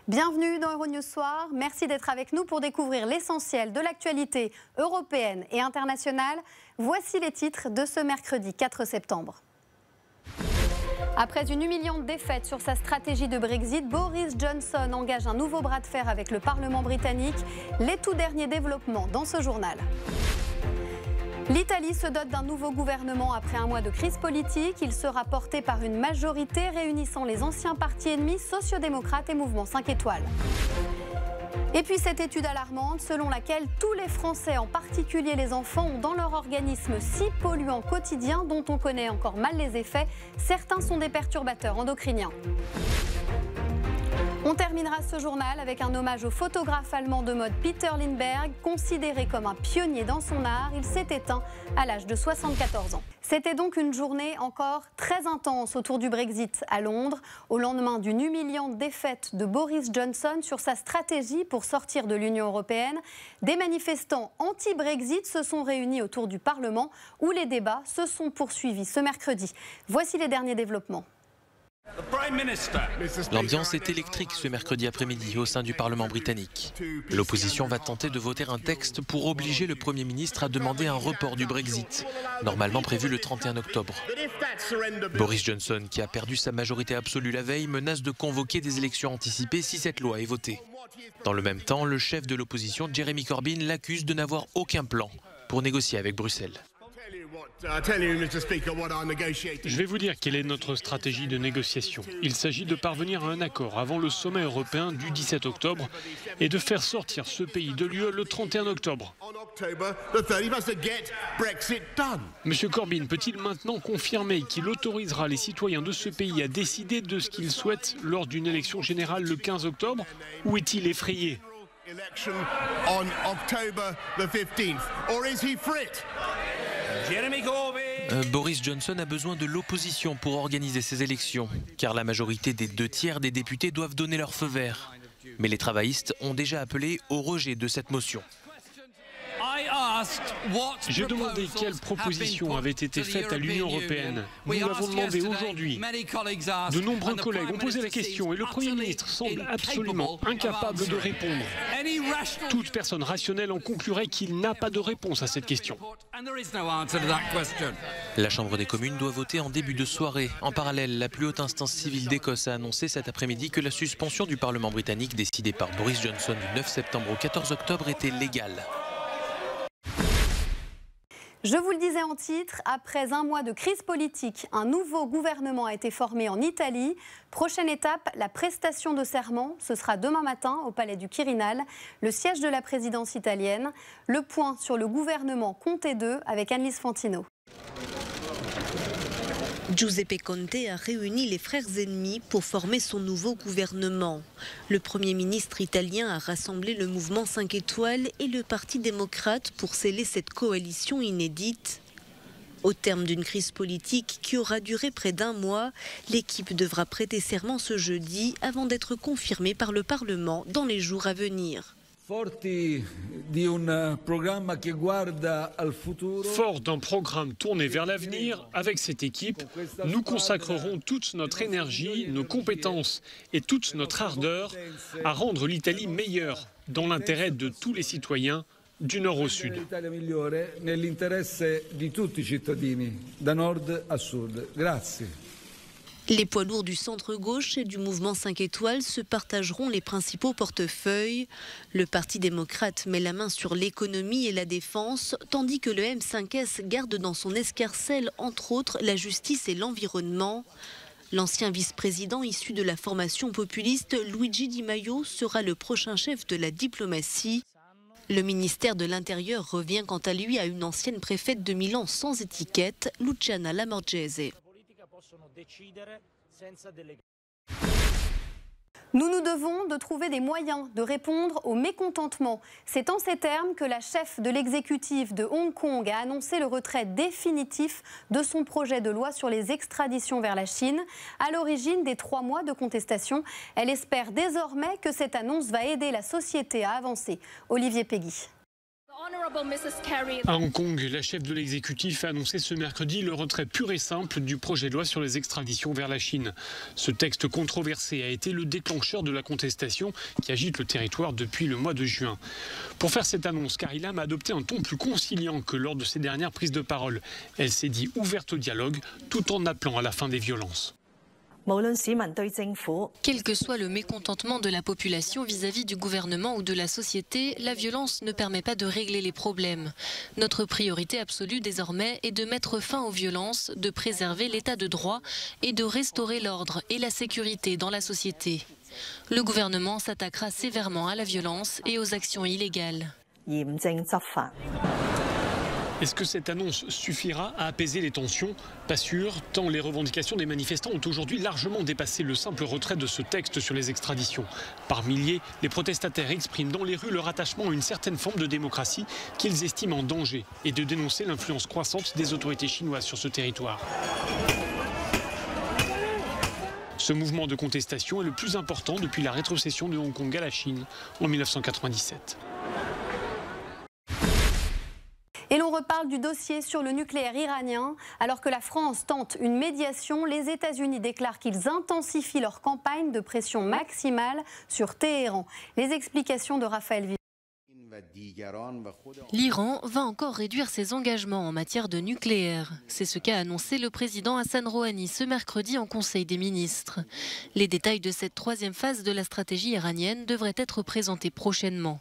Bienvenue dans Euronews Soir. Merci d'être avec nous pour découvrir l'essentiel de l'actualité européenne et internationale. Voici les titres de ce mercredi 4 septembre. Après une humiliante défaite sur sa stratégie de Brexit, Boris Johnson engage un nouveau bras de fer avec le Parlement britannique. Les tout derniers développements dans ce journal. L'Italie se dote d'un nouveau gouvernement après un mois de crise politique. Il sera porté par une majorité réunissant les anciens partis ennemis, sociodémocrates et mouvement 5 étoiles. Et puis cette étude alarmante selon laquelle tous les Français, en particulier les enfants, ont dans leur organisme 6 polluants quotidiens dont on connaît encore mal les effets. Certains sont des perturbateurs endocriniens. On terminera ce journal avec un hommage au photographe allemand de mode Peter Lindbergh, considéré comme un pionnier dans son art. Il s'est éteint à l'âge de 74 ans. C'était donc une journée encore très intense autour du Brexit à Londres, au lendemain d'une humiliante défaite de Boris Johnson sur sa stratégie pour sortir de l'Union européenne. Des manifestants anti-Brexit se sont réunis autour du Parlement où les débats se sont poursuivis ce mercredi. Voici les derniers développements. L'ambiance est électrique ce mercredi après-midi au sein du Parlement britannique. L'opposition va tenter de voter un texte pour obliger le Premier ministre à demander un report du Brexit, normalement prévu le 31 octobre. Boris Johnson, qui a perdu sa majorité absolue la veille, menace de convoquer des élections anticipées si cette loi est votée. Dans le même temps, le chef de l'opposition, Jeremy Corbyn, l'accuse de n'avoir aucun plan pour négocier avec Bruxelles. Je vais vous dire quelle est notre stratégie de négociation. Il s'agit de parvenir à un accord avant le sommet européen du 17 octobre et de faire sortir ce pays de l'UE le 31 octobre. Monsieur Corbyn peut-il maintenant confirmer qu'il autorisera les citoyens de ce pays à décider de ce qu'ils souhaitent lors d'une élection générale le 15 octobre, ou est-il effrayé ? Boris Johnson a besoin de l'opposition pour organiser ces élections, car la majorité des 2/3 des députés doivent donner leur feu vert. Mais les travaillistes ont déjà appelé au rejet de cette motion. J'ai demandé quelles propositions avaient été faites à l'Union européenne. Nous l'avons demandé aujourd'hui. De nombreux collègues ont posé la question et le Premier ministre semble absolument incapable de répondre. Toute personne rationnelle en conclurait qu'il n'a pas de réponse à cette question. La Chambre des communes doit voter en début de soirée. En parallèle, la plus haute instance civile d'Écosse a annoncé cet après-midi que la suspension du Parlement britannique décidée par Boris Johnson du 9 septembre au 14 octobre était légale. Je vous le disais en titre, après un mois de crise politique, un nouveau gouvernement a été formé en Italie. Prochaine étape, la prestation de serment. Ce sera demain matin au Palais du Quirinal, le siège de la présidence italienne. Le point sur le gouvernement Conte II avec Annelise Fantino. Giuseppe Conte a réuni les frères ennemis pour former son nouveau gouvernement. Le Premier ministre italien a rassemblé le mouvement 5 étoiles et le Parti démocrate pour sceller cette coalition inédite. Au terme d'une crise politique qui aura duré près d'un mois, l'équipe devra prêter serment ce jeudi avant d'être confirmée par le Parlement dans les jours à venir. Fort d'un programme tourné vers l'avenir, avec cette équipe, nous consacrerons toute notre énergie, nos compétences et toute notre ardeur à rendre l'Italie meilleure dans l'intérêt de tous les citoyens du nord au sud. Les poids lourds du centre-gauche et du mouvement 5 étoiles se partageront les principaux portefeuilles. Le Parti démocrate met la main sur l'économie et la défense, tandis que le M5S garde dans son escarcelle, entre autres, la justice et l'environnement. L'ancien vice-président issu de la formation populiste, Luigi Di Maio, sera le prochain chef de la diplomatie. Le ministère de l'Intérieur revient quant à lui à une ancienne préfète de Milan sans étiquette, Luciana Lamorgese. Nous nous devons de trouver des moyens de répondre au mécontentement. C'est en ces termes que la chef de l'exécutif de Hong Kong a annoncé le retrait définitif de son projet de loi sur les extraditions vers la Chine. À l'origine des 3 mois de contestation, elle espère désormais que cette annonce va aider la société à avancer. Olivier Peggy. À Hong Kong, la chef de l'exécutif a annoncé ce mercredi le retrait pur et simple du projet de loi sur les extraditions vers la Chine. Ce texte controversé a été le déclencheur de la contestation qui agite le territoire depuis le mois de juin. Pour faire cette annonce, Carrie Lam a adopté un ton plus conciliant que lors de ses dernières prises de parole. Elle s'est dit ouverte au dialogue tout en appelant à la fin des violences. Quel que soit le mécontentement de la population vis-à-vis du gouvernement ou de la société, la violence ne permet pas de régler les problèmes. Notre priorité absolue désormais est de mettre fin aux violences, de préserver l'état de droit et de restaurer l'ordre et la sécurité dans la société. Le gouvernement s'attaquera sévèrement à la violence et aux actions illégales. Est-ce que cette annonce suffira à apaiser les tensions? Pas sûr, tant les revendications des manifestants ont aujourd'hui largement dépassé le simple retrait de ce texte sur les extraditions. Par milliers, les protestataires expriment dans les rues leur attachement à une certaine forme de démocratie qu'ils estiment en danger et de dénoncer l'influence croissante des autorités chinoises sur ce territoire. Ce mouvement de contestation est le plus important depuis la rétrocession de Hong Kong à la Chine en 1997. Et l'on reparle du dossier sur le nucléaire iranien. Alors que la France tente une médiation, les États-Unis déclarent qu'ils intensifient leur campagne de pression maximale sur Téhéran. Les explications de Raphaël Villain. L'Iran va encore réduire ses engagements en matière de nucléaire. C'est ce qu'a annoncé le président Hassan Rouhani ce mercredi en Conseil des ministres. Les détails de cette troisième phase de la stratégie iranienne devraient être présentés prochainement.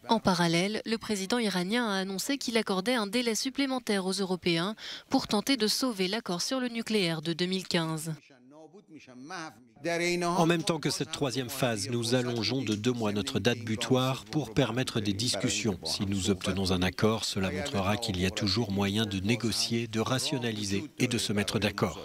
En parallèle, le président iranien a annoncé qu'il accordait un délai supplémentaire aux Européens pour tenter de sauver l'accord sur le nucléaire de 2015. En même temps que cette troisième phase, nous allongeons de 2 mois notre date butoir pour permettre des discussions. Si nous obtenons un accord, cela montrera qu'il y a toujours moyen de négocier, de rationaliser et de se mettre d'accord.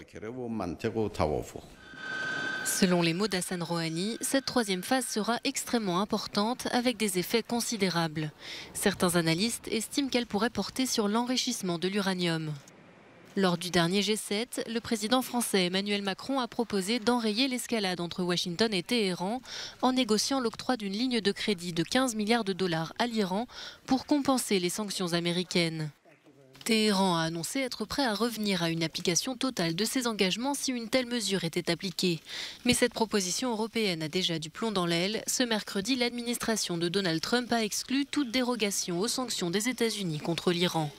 Selon les mots d'Hassan Rouhani, cette troisième phase sera extrêmement importante avec des effets considérables. Certains analystes estiment qu'elle pourrait porter sur l'enrichissement de l'uranium. Lors du dernier G7, le président français Emmanuel Macron a proposé d'enrayer l'escalade entre Washington et Téhéran en négociant l'octroi d'une ligne de crédit de 15 milliards de dollars à l'Iran pour compenser les sanctions américaines. Téhéran a annoncé être prêt à revenir à une application totale de ses engagements si une telle mesure était appliquée. Mais cette proposition européenne a déjà du plomb dans l'aile. Ce mercredi, l'administration de Donald Trump a exclu toute dérogation aux sanctions des États-Unis contre l'Iran.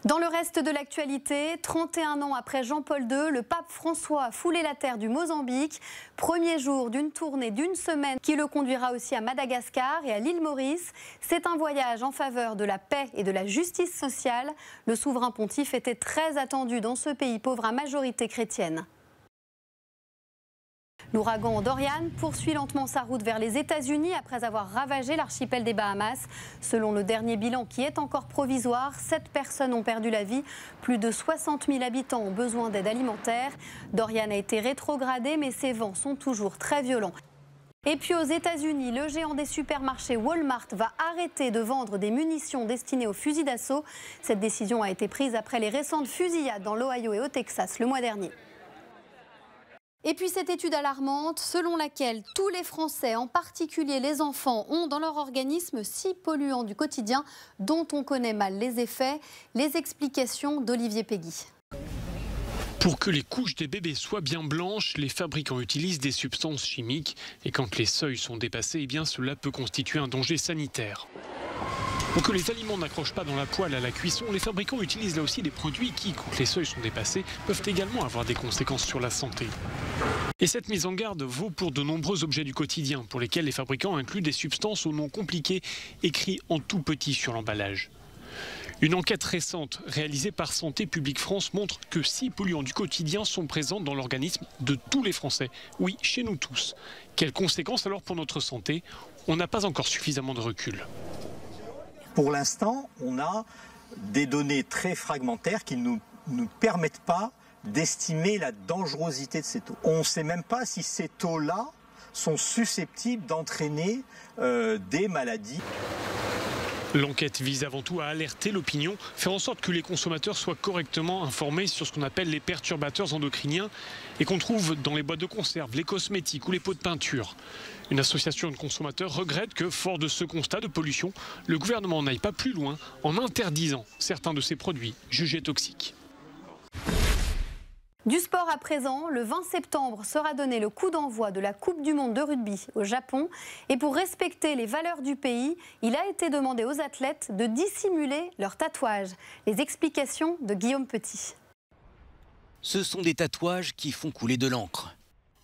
Dans le reste de l'actualité, 31 ans après Jean-Paul II, le pape François a foulé la terre du Mozambique. Premier jour d'une tournée d'1 semaine qui le conduira aussi à Madagascar et à l'île Maurice. C'est un voyage en faveur de la paix et de la justice sociale. Le souverain pontife était très attendu dans ce pays pauvre à majorité chrétienne. L'ouragan Dorian poursuit lentement sa route vers les États-Unis après avoir ravagé l'archipel des Bahamas. Selon le dernier bilan qui est encore provisoire, 7 personnes ont perdu la vie. Plus de 60 000 habitants ont besoin d'aide alimentaire. Dorian a été rétrogradé, mais ses vents sont toujours très violents. Et puis aux États-Unis, le géant des supermarchés Walmart va arrêter de vendre des munitions destinées aux fusils d'assaut. Cette décision a été prise après les récentes fusillades dans l'Ohio et au Texas le mois dernier. Et puis cette étude alarmante, selon laquelle tous les Français, en particulier les enfants, ont dans leur organisme 6 polluants du quotidien dont on connaît mal les effets. Les explications d'Olivier Péguy. Pour que les couches des bébés soient bien blanches, les fabricants utilisent des substances chimiques. Et quand les seuils sont dépassés, eh bien cela peut constituer un danger sanitaire. Pour que les aliments n'accrochent pas dans la poêle à la cuisson, les fabricants utilisent là aussi des produits qui, quand les seuils sont dépassés, peuvent également avoir des conséquences sur la santé. Et cette mise en garde vaut pour de nombreux objets du quotidien, pour lesquels les fabricants incluent des substances au nom compliqué, écrits en tout petit sur l'emballage. Une enquête récente réalisée par Santé publique France montre que 6 polluants du quotidien sont présents dans l'organisme de tous les Français. Oui, chez nous tous. Quelles conséquences alors pour notre santé? On n'a pas encore suffisamment de recul. Pour l'instant, on a des données très fragmentaires qui ne nous permettent pas d'estimer la dangerosité de ces taux. On ne sait même pas si ces taux-là sont susceptibles d'entraîner des maladies. L'enquête vise avant tout à alerter l'opinion, faire en sorte que les consommateurs soient correctement informés sur ce qu'on appelle les perturbateurs endocriniens et qu'on trouve dans les boîtes de conserve, les cosmétiques ou les pots de peinture. Une association de consommateurs regrette que, fort de ce constat de pollution, le gouvernement n'aille pas plus loin en interdisant certains de ces produits jugés toxiques. Du sport à présent, le 20 septembre sera donné le coup d'envoi de la Coupe du monde de rugby au Japon. Et pour respecter les valeurs du pays, il a été demandé aux athlètes de dissimuler leurs tatouages. Les explications de Guillaume Petit. Ce sont des tatouages qui font couler de l'encre.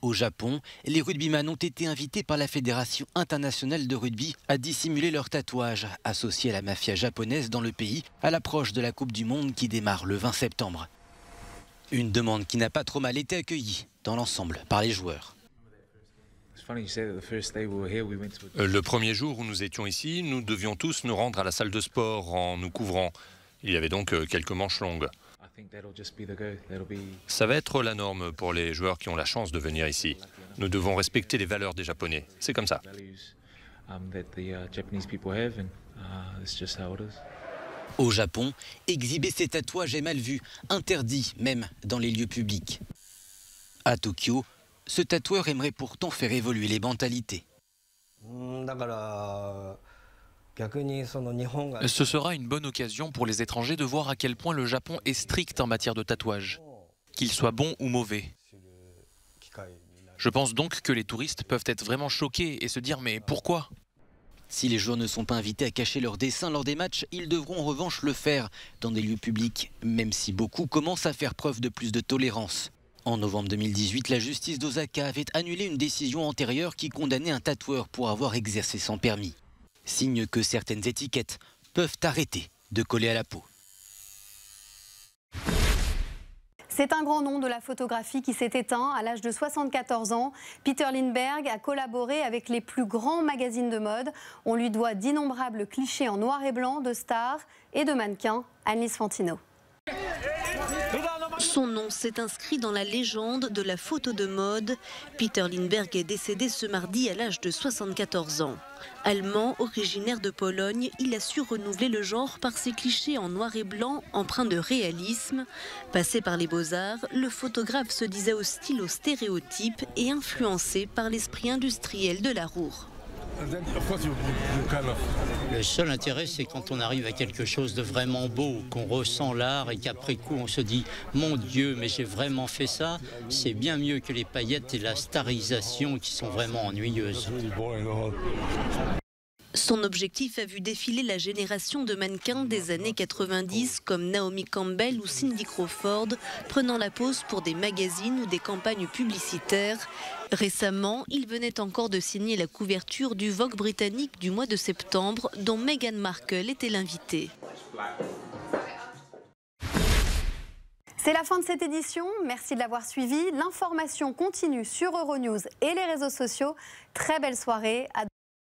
Au Japon, les rugbyman ont été invités par la Fédération internationale de rugby à dissimuler leurs tatouages, associés à la mafia japonaise dans le pays, à l'approche de la Coupe du monde qui démarre le 20 septembre. Une demande qui n'a pas trop mal été accueillie dans l'ensemble par les joueurs. Le premier jour où nous étions ici, nous devions tous nous rendre à la salle de sport en nous couvrant. Il y avait donc quelques manches longues. Ça va être la norme pour les joueurs qui ont la chance de venir ici. Nous devons respecter les valeurs des Japonais. C'est comme ça. Au Japon, exhiber ses tatouages est mal vu, interdit même dans les lieux publics. À Tokyo, ce tatoueur aimerait pourtant faire évoluer les mentalités. Ce sera une bonne occasion pour les étrangers de voir à quel point le Japon est strict en matière de tatouage, qu'ils soient bons ou mauvais. Je pense donc que les touristes peuvent être vraiment choqués et se dire « mais pourquoi ?» Si les joueurs ne sont pas invités à cacher leurs dessins lors des matchs, ils devront en revanche le faire dans des lieux publics, même si beaucoup commencent à faire preuve de plus de tolérance. En novembre 2018, la justice d'Osaka avait annulé une décision antérieure qui condamnait un tatoueur pour avoir exercé sans permis. Signe que certaines étiquettes peuvent arrêter de coller à la peau. C'est un grand nom de la photographie qui s'est éteint à l'âge de 74 ans. Peter Lindbergh a collaboré avec les plus grands magazines de mode. On lui doit d'innombrables clichés en noir et blanc de stars et de mannequins. Annelise Fantino. Son nom s'est inscrit dans la légende de la photo de mode. Peter Lindbergh est décédé ce mardi à l'âge de 74 ans. Allemand, originaire de Pologne, il a su renouveler le genre par ses clichés en noir et blanc, empreints de réalisme. Passé par les beaux-arts, le photographe se disait hostile aux stéréotypes et influencé par l'esprit industriel de la Ruhr. Le seul intérêt, c'est quand on arrive à quelque chose de vraiment beau, qu'on ressent l'art et qu'après coup on se dit « Mon Dieu, mais j'ai vraiment fait ça », c'est bien mieux que les paillettes et la starisation qui sont vraiment ennuyeuses. Son objectif a vu défiler la génération de mannequins des années 90 comme Naomi Campbell ou Cindy Crawford, prenant la pose pour des magazines ou des campagnes publicitaires. Récemment, il venait encore de signer la couverture du Vogue britannique du mois de septembre, dont Meghan Markle était l'invitée. C'est la fin de cette édition. Merci de l'avoir suivi. L'information continue sur Euronews et les réseaux sociaux. Très belle soirée.